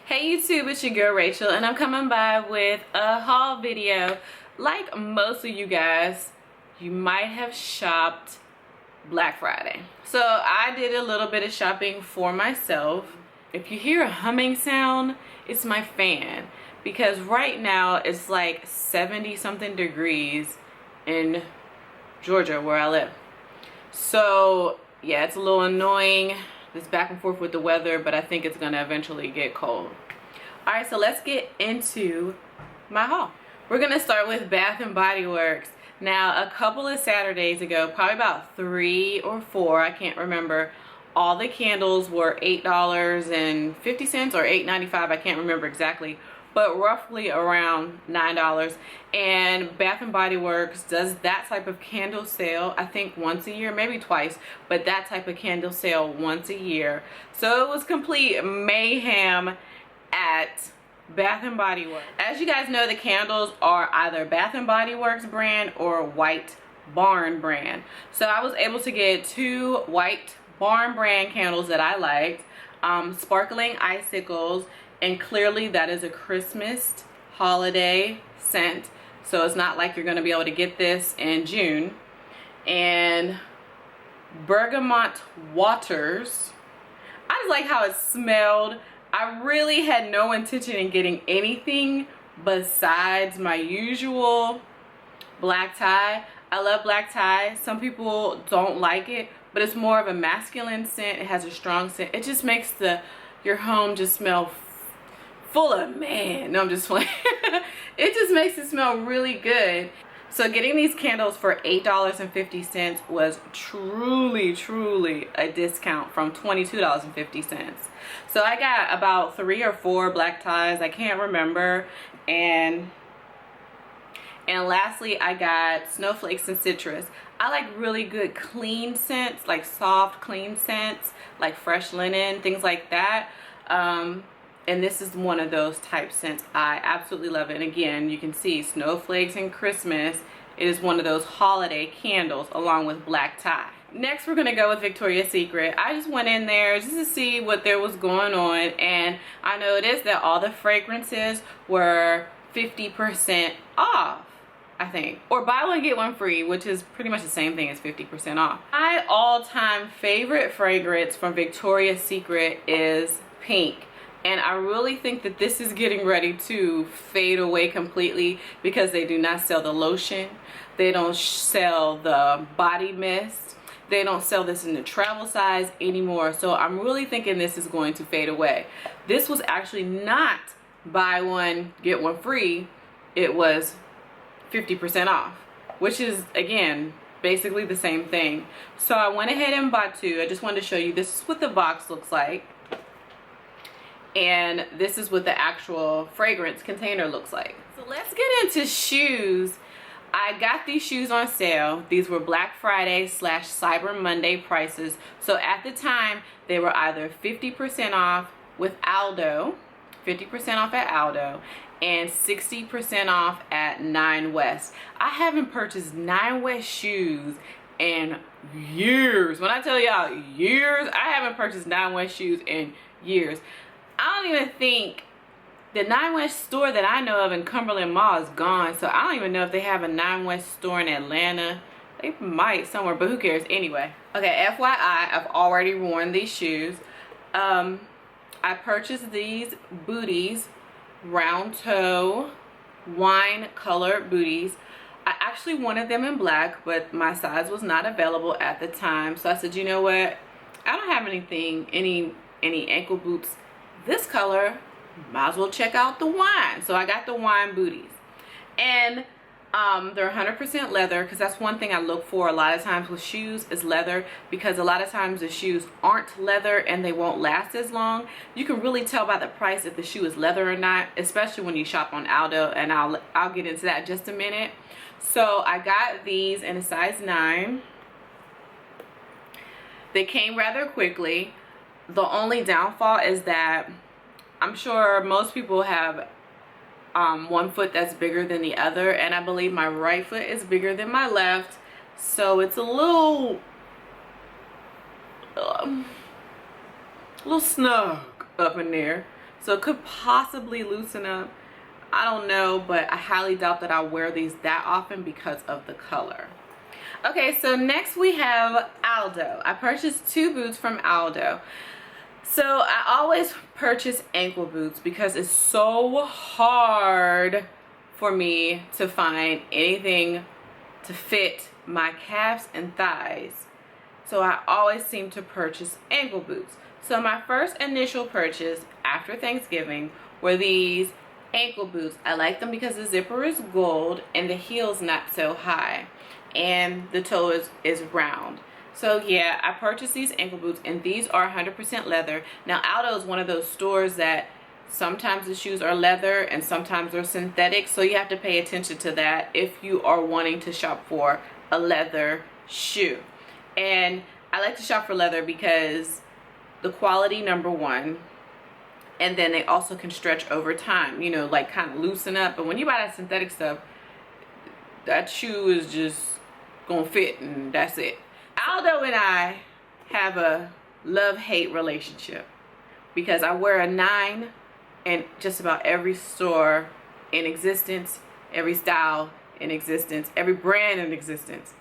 Hey YouTube, it's your girl Rachel, and I'm coming by with a haul video. Like most of you guys, you might have shopped Black Friday. So I did a little bit of shopping for myself. If you hear a humming sound, it's my fan. Because right now it's like 70 something degrees in Georgia where I live. So yeah, it's a little annoying. It's back and forth with the weather, but I think it's gonna eventually get cold. All right, so let's get into my haul. We're gonna start with Bath and Body Works. Now, a couple of Saturdays ago, probably about 3 or 4, I can't remember, all the candles were $8.50 or $8.95, I can't remember exactly, but roughly around $9. And Bath and Body Works does that type of candle sale, I think once a year, maybe twice, but that type of candle sale once a year. So it was complete mayhem at Bath and Body Works. As you guys know, the candles are either Bath and Body Works brand or White Barn brand. So I was able to get 2 White Barn brand candles that I liked, Sparkling Icicles, and clearly that is a Christmas holiday scent, so it's not like you're going to be able to get this in June. And Bergamot Waters, I just like how it smelled. I really had no intention in getting anything besides my usual black tie. I love black tie. Some people don't like it, but it's more of a masculine scent. It has a strong scent. It just makes your home just smell full of man. No, I'm just playing. It just makes it smell really good. So getting these candles for $8.50 was truly a discount from $22.50. So I got about 3 or 4 black ties, I can't remember, and lastly I got Snowflakes and Citrus. I like really good clean scents, like soft clean scents, like fresh linen, things like that. And this is one of those type scents. I absolutely love it. And again, you can see Snowflakes and Christmas. It is one of those holiday candles along with black tie. Next, we're gonna go with Victoria's Secret. I just went in there just to see what there was going on, and I noticed that all the fragrances were 50% off, I think. Or buy one, get one free, which is pretty much the same thing as 50% off. My all-time favorite fragrance from Victoria's Secret is Pink. And I really think that this is getting ready to fade away completely because they do not sell the lotion. They don't sell the body mist. They don't sell this in the travel size anymore. So I'm really thinking this is going to fade away. This was actually not buy one, get one free. It was 50% off, which is, again, basically the same thing. So I went ahead and bought 2. I just wanted to show you, this is what the box looks like. And this is what the actual fragrance container looks like. So let's get into shoes. I got these shoes on sale. These were Black Friday / Cyber Monday prices. So at the time, they were either 50% off with ALDO, 50% off at ALDO, and 60% off at 9 West. I haven't purchased 9 West shoes in years. When I tell y'all years, I haven't purchased 9 West shoes in years. I don't even think the 9 West store that I know of in Cumberland Mall is gone. So I don't even know if they have a 9 West store in Atlanta. They might somewhere, but who cares anyway. Okay, FYI, I've already worn these shoes. I purchased these Booties, round toe, wine color booties. I actually wanted them in black, but my size was not available at the time. So I said, you know what? I don't have anything, any ankle boots this color, might as well check out the wine. So I got the wine booties, and they're 100% leather, because that's one thing I look for a lot of times with shoes is leather, because a lot of times the shoes aren't leather and they won't last as long. You can really tell by the price if the shoe is leather or not, especially when you shop on ALDO, and I'll get into that in just a minute. So I got these in a size 9. They came rather quickly. The only downfall is that I'm sure most people have one foot that's bigger than the other, and I believe my right foot is bigger than my left, so it's a little snug up in there. so it could possibly loosen up. I don't know, but I highly doubt that I'll wear these that often because of the color. Okay, so next we have ALDO. I purchased 2 boots from ALDO. So I always purchase ankle boots because it's so hard for me to find anything to fit my calves and thighs. So I always seem to purchase ankle boots. So my first initial purchase after Thanksgiving were these ankle boots. I like them because the zipper is gold and the heel's not so high and the toe is round. So yeah, I purchased these ankle boots, and these are 100% leather. Now ALDO is one of those stores that sometimes the shoes are leather and sometimes they're synthetic, so you have to pay attention to that if you are wanting to shop for a leather shoe. And I like to shop for leather because the quality, number one, and then they also can stretch over time, you know, like kind of loosen up. But when you buy that synthetic stuff, that shoe is just gonna fit and that's it. ALDO and I have a love-hate relationship because I wear a 9 in just about every store in existence, every style in existence, every brand in existence.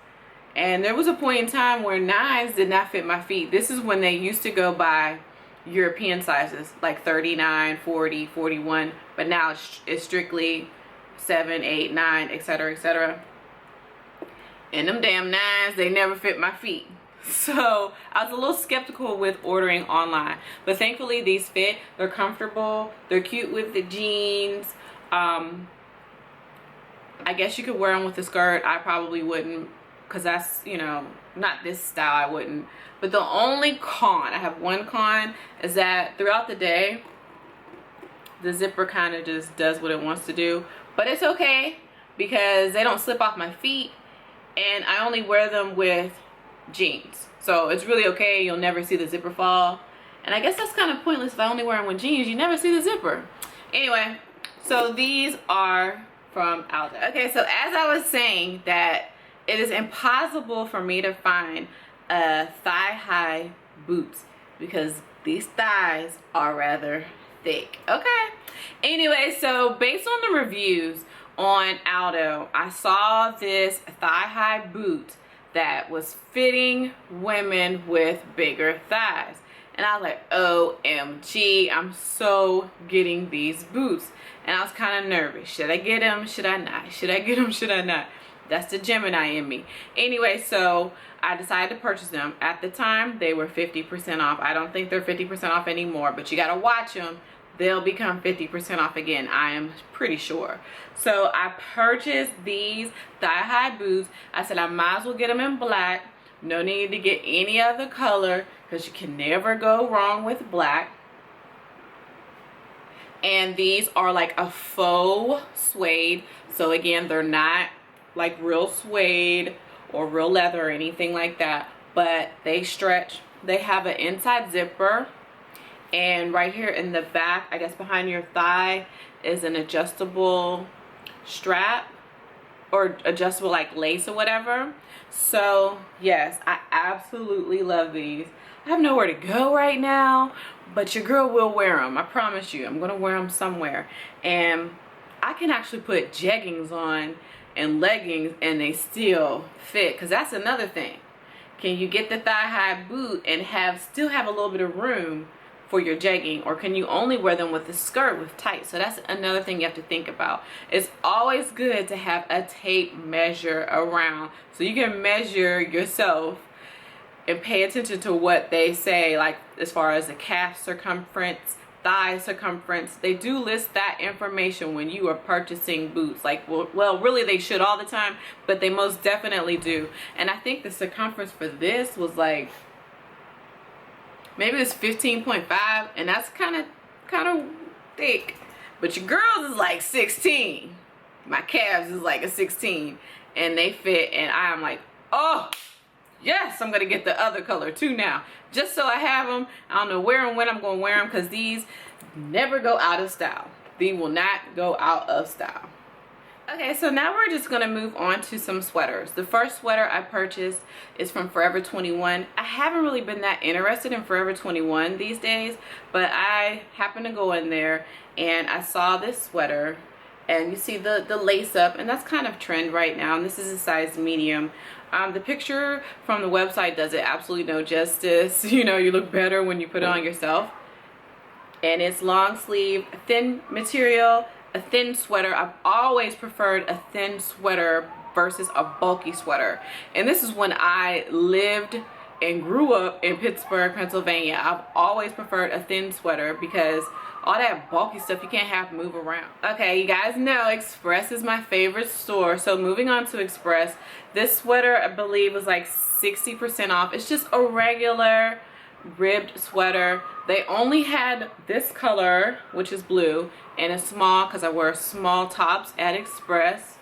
And there was a point in time where 9s did not fit my feet. This is when they used to go by European sizes, like 39, 40, 41, but now it's strictly 7, 8, 9, etc., etc. And them damn 9s, they never fit my feet. So I was a little skeptical with ordering online, but thankfully these fit. They're comfortable, they're cute with the jeans. I guess you could wear them with a skirt. I probably wouldn't, because that's, you know, not this style, I wouldn't. But the only con, I have one con, is that throughout the day the zipper kind of just does what it wants to do. But it's okay because they don't slip off my feet, and I only wear them with jeans, so it's really okay. You'll never see the zipper fall, and I guess that's kind of pointless if I only wear them with jeans. You never see the zipper. Anyway, so these are from ALDO. Okay, so as I was saying, that it is impossible for me to find a thigh-high boots because these thighs are rather thick. Okay, anyway, so based on the reviews on ALDO, I saw this thigh-high boot that was fitting women with bigger thighs, and I was like, OMG, I'm so getting these boots. And I was kind of nervous. Should I get them? Should I not? Should I get them? Should I not? That's the Gemini in me. Anyway, so I decided to purchase them. At the time, they were 50% off. I don't think they're 50% off anymore, but you gotta watch them. They'll become 50% off again, I am pretty sure. So I purchased these thigh-high boots. I said I might as well get them in black. No need to get any other color because you can never go wrong with black. And these are like a faux suede. So again, they're not like real suede or real leather or anything like that, but they stretch. They have an inside zipper, and right here in the back, I guess behind your thigh, is an adjustable strap or adjustable like lace or whatever. So yes, I absolutely love these. I have nowhere to go right now, but your girl will wear them. I promise you, I'm gonna wear them somewhere. And I can actually put jeggings on and leggings and they still fit, because that's another thing. Can you get the thigh-high boot and still have a little bit of room for your jegging, or can you only wear them with a skirt with tights? So that's another thing you have to think about. It's always good to have a tape measure around so you can measure yourself and pay attention to what they say, like as far as the calf circumference, thigh circumference. They do list that information when you are purchasing boots. Like, well, really they should all the time, but they most definitely do. And I think the circumference for this was like, maybe it's 15.5, and that's kind of thick. But your girls is like 16. My calves is like a 16, and they fit, and I'm like, oh yes, I'm gonna get the other color too now, just so I have them. I don't know where and when I'm gonna wear them, because these never go out of style. These will not go out of style. Okay, so now we're just gonna move on to some sweaters. The first sweater I purchased is from Forever 21. I haven't really been that interested in Forever 21 these days, but I happened to go in there and I saw this sweater, and you see the lace up, and that's kind of trend right now, and this is a size medium. The picture from the website does it absolutely no justice. You know, you look better when you put it on yourself. And it's long sleeve, thin material, a thin sweater. I've always preferred a thin sweater versus a bulky sweater. And this is when I lived and grew up in Pittsburgh, Pennsylvania. I've always preferred a thin sweater because all that bulky stuff you can't have to move around. Okay, you guys know Express is my favorite store. So moving on to Express, this sweater I believe was like 60% off. It's just a regular ribbed sweater. They only had this color, which is blue, and a small, because I wear small tops at Express.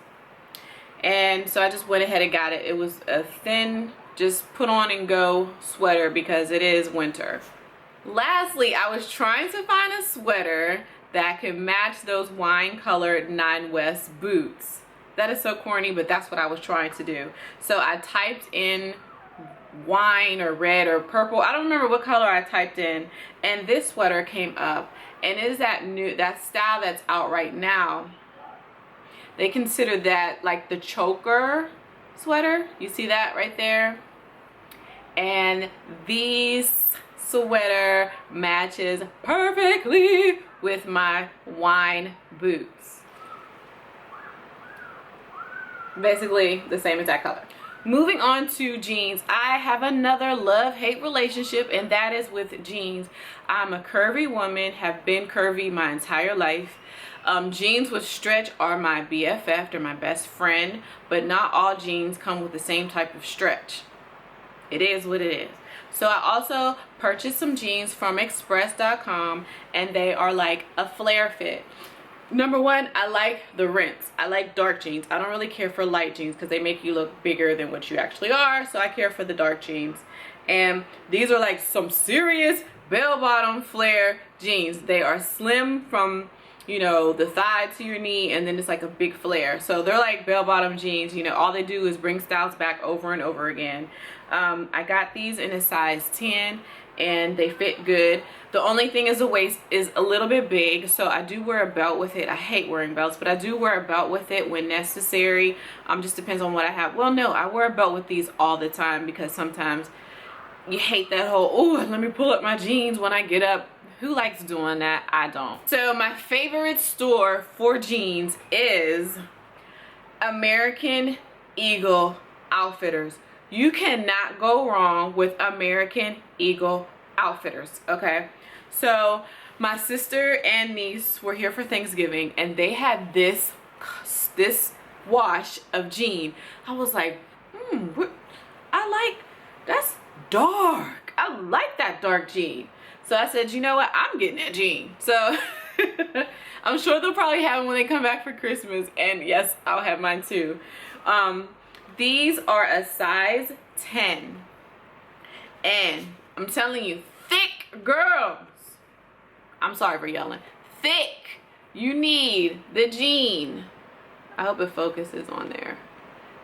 And so I just went ahead and got it. It was a thin, just put on and go sweater because it is winter. Lastly, I was trying to find a sweater that could match those wine colored Nine West boots. That is so corny, but that's what I was trying to do. So I typed in wine or red or purple, I don't remember what color I typed in, and this sweater came up, and it is that style that's out right now. They consider that like the choker sweater. You see that right there? And these sweater matches perfectly with my wine boots. Basically the same exact color. Moving on to jeans, I have another love-hate relationship, and that is with jeans. I'm a curvy woman, have been curvy my entire life. Jeans with stretch are my BFF, they're my best friend, but not all jeans come with the same type of stretch. It is what it is. So I also purchased some jeans from express.com, and they are like a flare fit. Number one, I like the rinse. I like dark jeans. I don't really care for light jeans because they make you look bigger than what you actually are. So I care for the dark jeans. And these are like some serious bell-bottom flare jeans. They are slim from, you know, the thigh to your knee, and then it's like a big flare. So they're like bell-bottom jeans. You know, all they do is bring styles back over and over again. I got these in a size 10. And they fit good. The only thing is the waist is a little bit big, so I do wear a belt with it. I hate wearing belts, but I do wear a belt with it when necessary. Just depends on what I have. Well, no, I wear a belt with these all the time because sometimes you hate that whole, oh, let me pull up my jeans when I get up. Who likes doing that? I don't. So my favorite store for jeans is American Eagle Outfitters. You cannot go wrong with American Eagle Outfitters, okay? So my sister and niece were here for Thanksgiving, and they had this wash of jean. I was like, that's dark. I like that dark jean. So I said, you know what? I'm getting that jean. So I'm sure they'll probably have them when they come back for Christmas, and yes, I'll have mine too. These are a size 10, and I'm telling you, thick girls, I'm sorry for yelling, thick, you need the jean. I hope it focuses on there.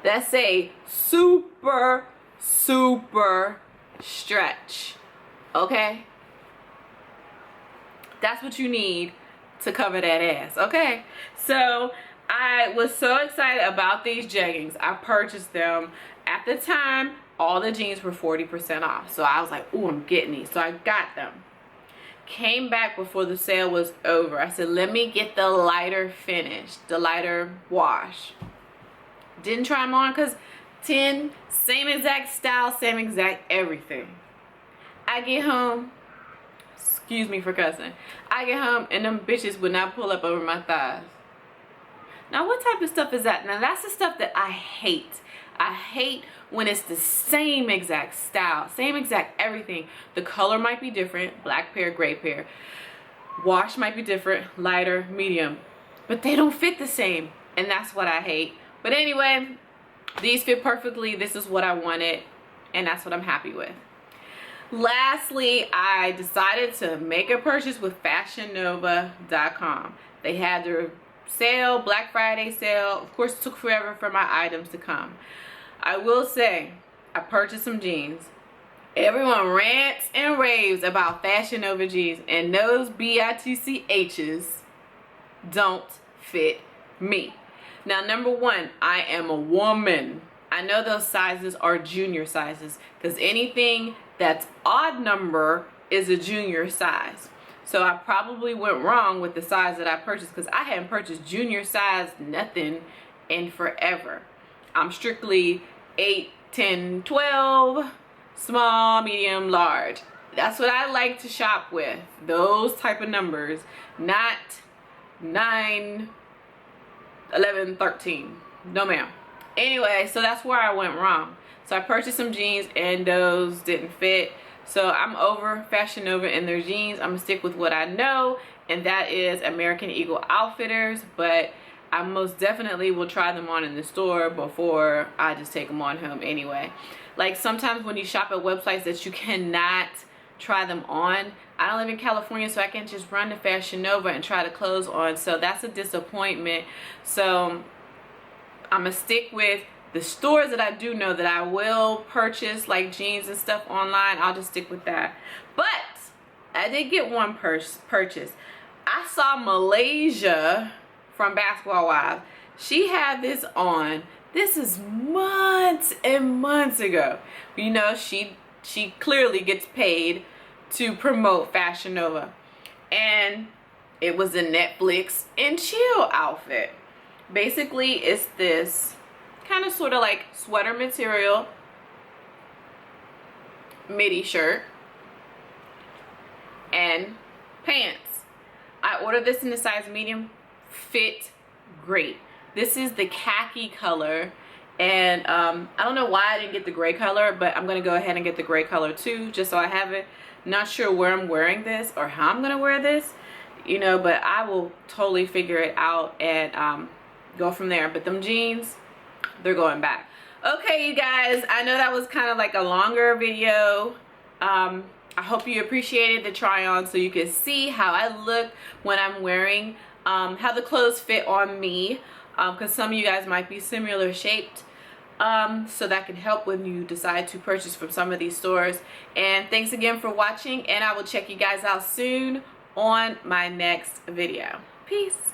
That's a super stretch, okay? That's what you need to cover that ass, okay? So I was so excited about these jeggings. I purchased them. At the time, all the jeans were 40% off. So I was like, ooh, I'm getting these. So I got them. Came back before the sale was over. I said, let me get the lighter finish, the lighter wash. Didn't try them on because 10, same exact style, same exact everything. I get home, excuse me for cussing. I get home and them bitches would not pull up over my thighs. Now, what type of stuff is that? Now, that's the stuff that I hate. I hate when it's the same exact style, same exact everything. The color might be different, black pair, gray pair. Wash might be different, lighter, medium. But they don't fit the same, and that's what I hate. But anyway, these fit perfectly. This is what I wanted, and that's what I'm happy with. Lastly, I decided to make a purchase with fashionnova.com. They had their sale, Black Friday sale. Of course, it took forever for my items to come. I will say, I purchased some jeans. Everyone rants and raves about Fashion Nova jeans, and those BITCHs don't fit me. Now, number one, I am a woman. I know those sizes are junior sizes, because anything that's odd number is a junior size. So I probably went wrong with the size that I purchased, because I hadn't purchased junior size nothing in forever. I'm strictly 8, 10, 12, small, medium, large. That's what I like to shop with, those type of numbers, not 9, 11, 13. No ma'am. Anyway, so that's where I went wrong. So I purchased some jeans and those didn't fit. So I'm over Fashion Nova and their jeans. I'm gonna stick with what I know, and that is American Eagle Outfitters, but I most definitely will try them on in the store before I just take them on home anyway. Like sometimes when you shop at websites that you cannot try them on, I don't live in California, so I can't just run to Fashion Nova and try the clothes on, so that's a disappointment. So I'm gonna stick with the stores that I do know that I will purchase, like jeans and stuff online. I'll just stick with that. But I did get one purchase. I saw Malaysia from Basketball Wives. She had this on. This is months and months ago. You know, she clearly gets paid to promote Fashion Nova. And it was a Netflix and chill outfit. Basically, it's this kind of sort of like sweater material midi shirt and pants. I ordered this in the size medium, fit great. This is the khaki color, and I don't know why I didn't get the gray color, but I'm gonna go ahead and get the gray color too, just so I have it. Not sure where I'm wearing this or how I'm gonna wear this, you know, but I will totally figure it out and go from there. But them jeans, they're going back. Okay, you guys, I know that was kind of like a longer video. I hope you appreciated the try on so you can see how I look when I'm wearing, how the clothes fit on me, because some of you guys might be similar shaped, so that can help when you decide to purchase from some of these stores. And thanks again for watching, and I will check you guys out soon on my next video. Peace.